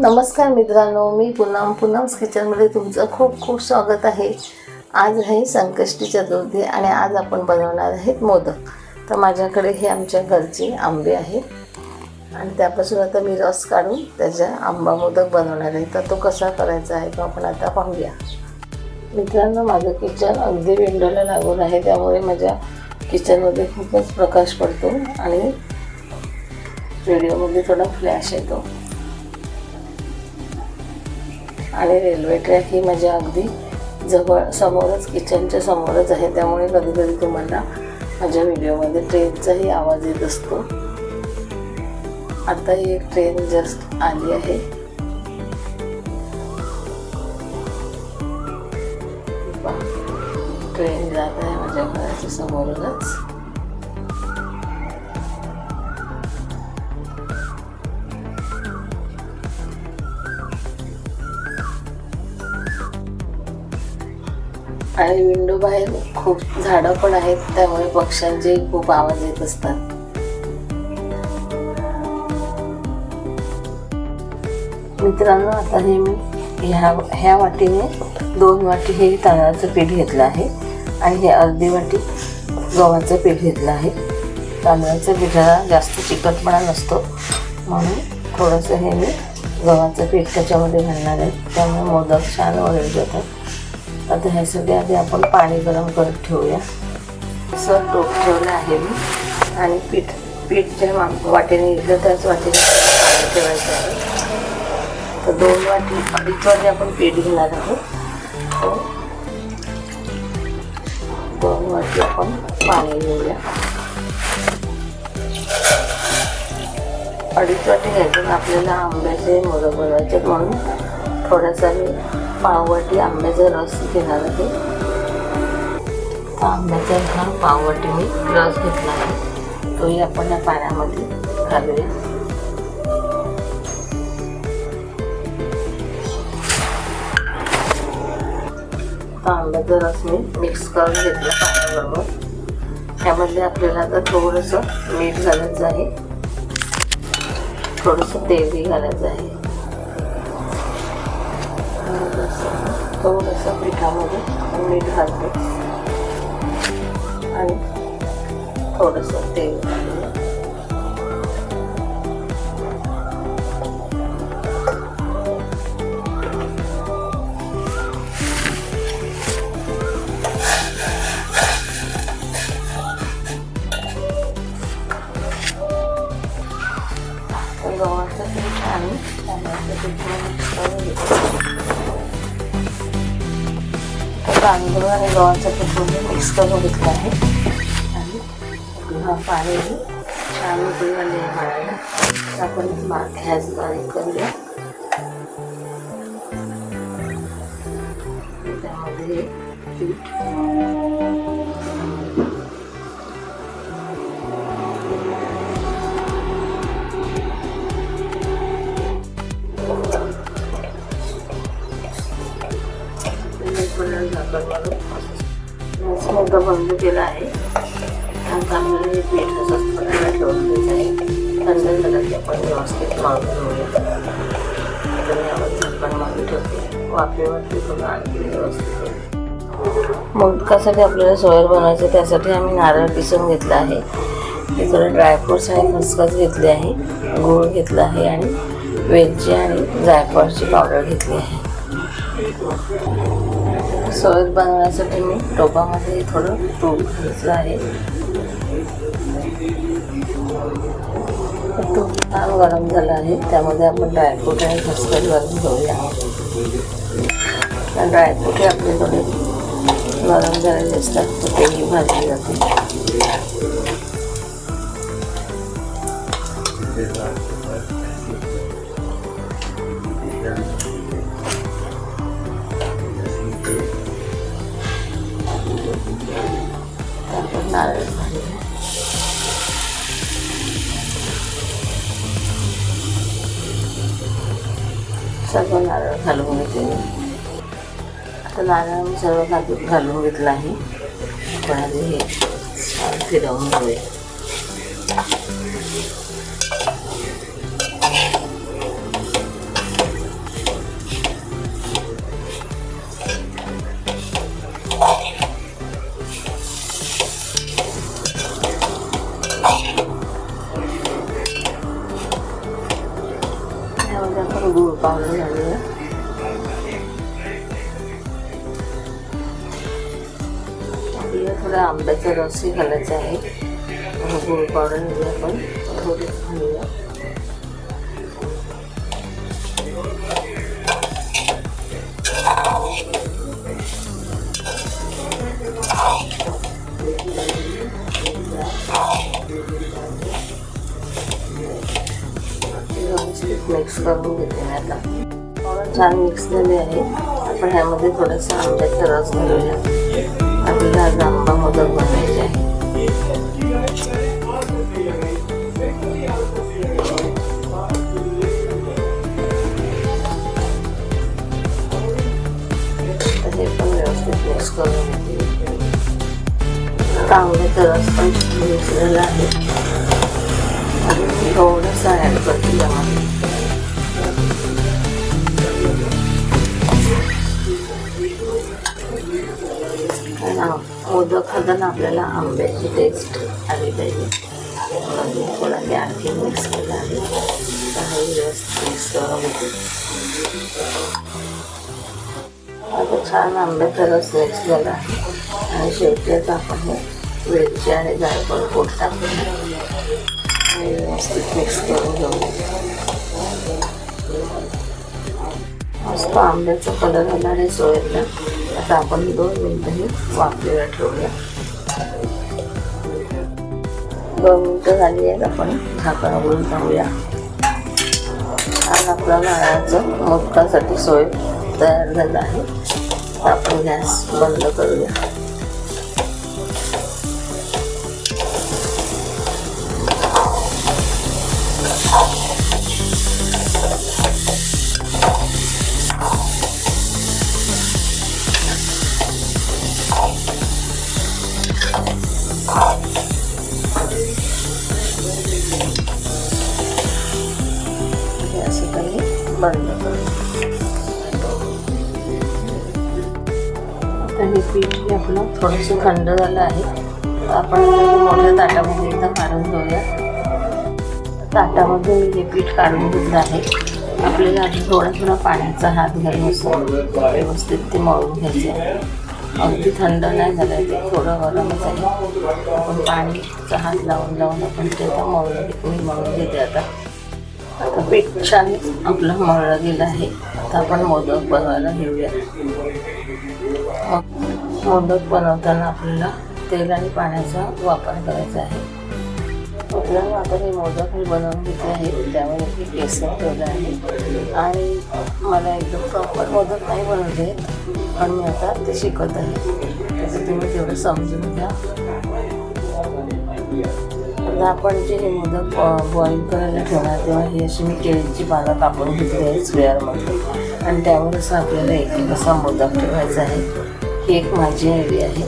नमस्कार मित्रांनो, मी पूनम्स किचनमध्ये तुमचं खूप खूप स्वागत आहे. आज आहे संकष्टी चतुर्थी आणि आज आपण बनवणार आहेत मोदक. तर माझ्याकडे हे आमच्या घरचे आंबे आहेत आणि त्यापासून आता मी रस काढून त्याचा आंबा मोदक बनवणार आहे. तर तो कसा करायचा आहे तो आपण आता पाहूया. मित्रांनो, माझं किचन अगदी विंडोला लागून आहे, त्यामुळे माझ्या किचनमध्ये खूपच प्रकाश पडतो आणि व्हिडिओमध्ये थोडा फ्लॅश येतो. आणि रेल्वे ट्रॅक ही माझ्या अगदी जवळ समोरच किचनच्या समोरच आहे, त्यामुळे कधी कधी तुम्हाला माझ्या व्हिडिओमध्ये ट्रेनचाही आवाज येत असतो. आता ही एक ट्रेन जस्ट आली आहे. ट्रेन जात आहे माझ्या घराच्या समोरूनच. आणि विंडो बाहेर खूप झाडं पण आहेत, त्यामुळे पक्ष्यांचे खूप आवाज येत असतात. मित्रांनो, आता हे मी ह्या वाटीने 2 वाटी हे तांदळाचं पीठ घेतलं आहे आणि हे अर्धी वाटी गव्हाचं पीठ घेतलं आहे. तांदळाच्या पिठाला जास्त चिकटपणा नसतो, म्हणून थोडंसं हे मी गव्हाचं पीठ त्याच्यामध्ये घालणार आहे, त्यामुळे मोदक छान वळले जातात. आता ह्यासाठी आधी आपण पाणी गरम करत ठेवूया. असं टोप ठेवलं आहे मी आणि पीठ ज्या वाटीने घेतलं त्याच वाटीने पाणी ठेवायचं आहे. तर 2 वाटी 2.5 वाटी आपण पीठ घेणार आहोत. 2 वाटी आपण पाणी घेऊया. 2.5 वाटी घ्यायचं. आपल्याला आंब्याचे मोदक बनवायचे, म्हणून थोडासा मी पाववाटी आंब्याचा रस घेणार आहे. आंब्याचा हा पाववाटी मी रस घेतला आहे, तोही आपण या पाण्यामध्ये घालूया. आंब्याचा रस मी मिक्स करून घेतला पाण्याबरोबर. त्यामध्ये आपल्याला आता थोडंसं मीठ घालायचं आहे, थोडंसं तेलही घालायचं आहे. थोडंसं पिठामध्ये मीठ घालतो आणि थोडंसं तेल घालूया. गव्हाचं पीठ आणि तांदळाचं पीठ मिक्स करून घेतो. तांदूळ आणि गव्हाचं पीठ मिक्स करून घेतलं आहे आणि पाणी छान उकळी पाण्याला आपण गॅस बारीक करूया. त्यामध्ये पीठ मोदक बंद केला आहे. चांगलं हे पीठ असं थोड्याला ठेवून द्यायचं आहे. थंड झालं की आपण व्यवस्थित मळून घेऊया. तर यावर झाकण मागे ठेवते. वाफेवरती थोडं आणखी व्यवस्थित. मोदकासाठी आपल्याला सोयर बनवायचं, त्यासाठी आम्ही नारळ किसून घेतला आहे. हे थोडे ड्रायफ्रूट्स आणि खसखस घेतले आहे, गूळ घेतला आहे आणि वेलची आणि जायफळची पावडर घेतली आहे. सोयर बनवण्यासाठी मी टोपामध्ये थोडं तूप घेतलं आहे. तूप छान गरम झालं आहे, त्यामध्ये आपण ड्रायफ्रूट आणि खसखस घालून घेऊया. ड्रायफ्रूट हे आपले थोडे गरम झालेले असतात, तर तेही भाजले जाते. नारळ सर्व नारळ घालून घेते. आता नारळ मी सर्व घालून घेतलं आहे. आपण आधी हे फिरवून घेऊया. त्यामध्ये आपण गूळ पावडर घालूया. आपल्याला थोडा आंब्याचा रसही घालायचा आहे. गूळ पावडर मध्ये आपण थोडीच घालूया. मिक्स करून घेते मी आता. छान मिक्स झाले आहे. आपण ह्यामध्ये थोडासा आंब्याचा रस घालूया. आपल्याला आज आंबा मोदक बनवायचे आहे. हे पण व्यवस्थित मिक्स करून घेते. आंब्याचा रस पण मिक्स झाला आहे. थोडंसं ॲड करते यामध्ये. मोदक खाताना आपल्याला आंब्याची टेस्ट आली पाहिजे. थोडा ते आणखी मिक्स केला आहे. व्यवस्थित मिक्स करून घेते. आता छान आंब्याचा रस मिक्स झाला आहे आणि शेवटी आता आपण हे वेलची आणि जायफळ पूड टाकून व्यवस्थित मिक्स करून घेऊया. मस्त आंब्याचा कलर आला आहे सोयाला. आता आपण 2 मिनिटं हे वाफेला ठेवूया. 2 मिनिटं झाली आहेत. आपण झाकण उघडून पाहूया. आणि आपला नारळाचं मोदकासाठी सोय तयार झाला आहे. आपण गॅस बंद करूया. बंद करू. आता हे पीठ हे आपलं थोडंसं थंड झालं आहे. आपण मोठ्या ताटामध्ये एकदा काढून घेऊया. ताटामध्ये मी हे पीठ काढून घेतलं आहे. आपल्याला आधी थोडा पाण्याचा हात घालून असं व्यवस्थित ते मळून घ्यायचे आहे. अगदी थंड नाही झालं आहे. ते थोडं गरमच आहे. आपण पाणीचा हात लावून आपण ते आता मळून घेते. आता पीठ छान आपलं मळलं गेलं आहे. आता आपण मोदक बनवायला घेऊया. मोदक बनवताना आपल्याला तेल आणि पाण्याचा वापर करायचा आहे. आपल्याला आता हे मोदक मी बनवून घेतले आहे. त्यामुळे मी केसर ठेवलं आहे. आणि मला एकदम प्रॉपर मोदक नाही बनवले, पण मी आता ते शिकत आहे. त्याचं तुम्ही तेवढं समजून घ्या. आता आपण जे हे मोदक बॉईल करायला ठेवणार तेव्हा ही अशी मी केळीची पानं कापून घेतली आहे स्क्वेअरमध्ये. आणि त्यावर असं आपल्याला एक असा मोदक ठेवायचा आहे. ही एक माझी आयडिया आहे.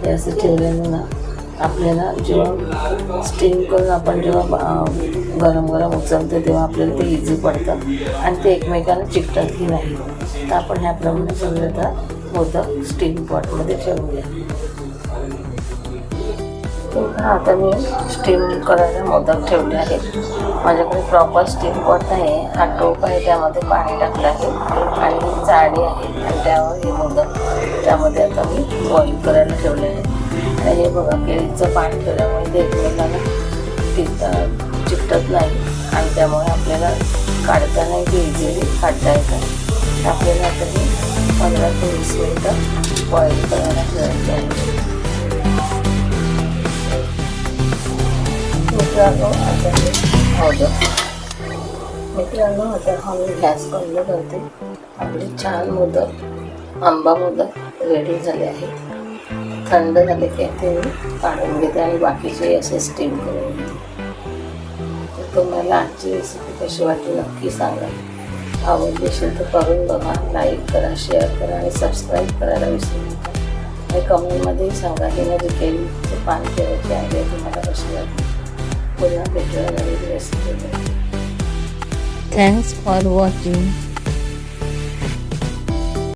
हे असं ठेवल्यानं ना आपल्याला जेव्हा स्टीम करून आपण जेव्हा गरम उचलतो तेव्हा आपल्याला ते इझी पडतं आणि ते एकमेकांना चिकटतही नाही. तर आपण ह्याप्रमाणे सगळं आता मोदक स्टीम पॉटमध्ये ठेवूया. आता मी स्टीम करायला मोदक ठेवले आहेत. माझ्याकडे प्रॉपर स्टीम पॉट आहे. हा टोप आहे, त्यामध्ये पाणी टाकलं आहे आणि जाळी आहे आणि त्यावर हे मोदक त्यामध्ये आता मी बॉईल करायला ठेवले आहे. आणि हे बघा, केळीचं पाणी ठेवल्यामुळे ते एकमेकांना चिकटत नाही आणि त्यामुळे आपल्याला काढताना ते इझिली काढता येतं. आपल्याला आता हे 15 ते 20 मिनिटं बॉईल करायला ठेवायचे आहे. मित्रांनो आता हा मी गॅस बंद करते. आपले छान मोदक आंबा मोदक रेडी झाले आहे. थंड झाले की ते मी काढून घेते आणि बाकीचे असे स्टीम करून घेते. तर तुम्हाला आजची रेसिपी कशी वाटली नक्की सांगा. आवडली असेल तर करून बघा. लाईक करा, शेअर करा आणि सबस्क्राईब करायला विसरू नका. आणि कमेंटमध्येही सांगा की माझी केळीचे पान ठेवायची आयडिया तुम्हाला कशी वाटली. पुन्हा भेटूया नवीन रेसिपी. Thanks for watching.